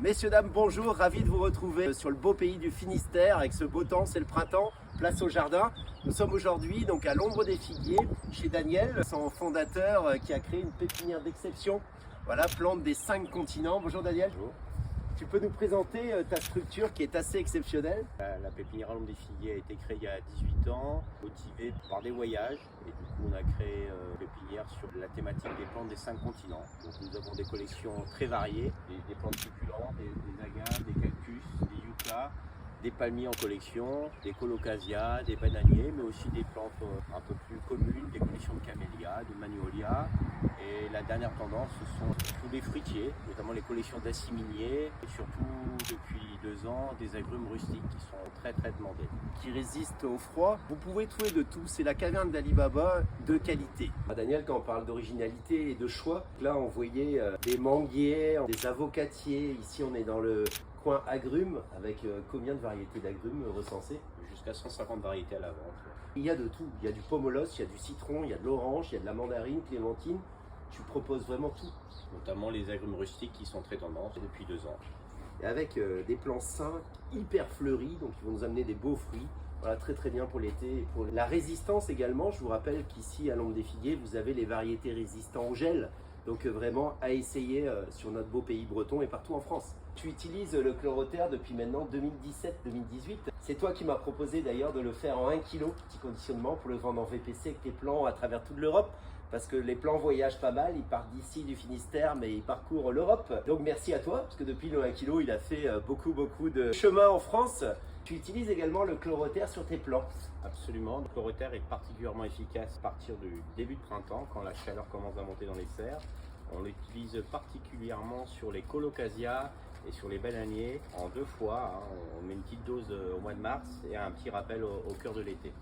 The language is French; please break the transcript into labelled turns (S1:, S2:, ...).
S1: Messieurs, dames, bonjour, ravi de vous retrouver sur le beau pays du Finistère avec ce beau temps, c'est le printemps, place au jardin. Nous sommes aujourd'hui donc à l'ombre des figuiers chez Daniel, son fondateur qui a créé une pépinière d'exception. Voilà, plante des 5 continents. Bonjour Daniel.
S2: Bonjour.
S1: Tu peux nous présenter ta structure qui est assez exceptionnelle?
S2: La pépinière à l'ombre des figuiers a été créée il y a 18 ans, motivée par des voyages. Et du coup, on a créé une pépinière sur la thématique des plantes des 5 continents. Donc, nous avons des collections très variées, des plantes succulentes, des agaves, des cactus, des yuccas, des palmiers en collection, des colocasias, des bananiers, mais aussi des plantes un peu plus communes, des collections de camélias, de magnolias. Et la dernière tendance, ce sont tous les fruitiers, notamment les collections d'aciminiers, et surtout depuis 2 ans, des agrumes rustiques qui sont très demandés.
S1: Qui résiste au froid. Vous pouvez trouver de tout, c'est la caverne d'Ali Baba de qualité. Daniel, quand on parle d'originalité et de choix, là on voyait des manguiers, des avocatiers, ici on est dans le coin agrumes, avec combien de variétés d'agrumes recensées?
S2: Jusqu'à 150 variétés à la vente.
S1: Il y a de tout, il y a du pomelos, il y a du citron, il y a de l'orange, il y a de la mandarine, clémentine. Tu proposes vraiment tout.
S2: Notamment les agrumes rustiques qui sont très tendance depuis 2 ans.
S1: Et avec des plants sains, hyper fleuris, donc ils vont nous amener des beaux fruits. Voilà, très bien pour l'été. Et pour la résistance également, je vous rappelle qu'ici à l'ombre des figuiers, vous avez les variétés résistantes au gel. Donc vraiment à essayer sur notre beau pays breton et partout en France. Tu utilises le Chloroterre depuis maintenant 2017-2018. C'est toi qui m'as proposé d'ailleurs de le faire en 1 kg, petit conditionnement, pour le vendre en VPC avec tes plants à travers toute l'Europe. Parce que les plants voyagent pas mal, ils partent d'ici du Finistère, mais ils parcourent l'Europe. Donc merci à toi, parce que depuis le 1 kg, il a fait beaucoup de chemin en France. Tu utilises également le Chloroterre sur tes plants.
S2: Absolument, le Chloroterre est particulièrement efficace à partir du début de printemps, quand la chaleur commence à monter dans les serres. On l'utilise particulièrement sur les colocasias et sur les bananiers en 2 fois. On met une petite dose au mois de mars et un petit rappel au cœur de l'été.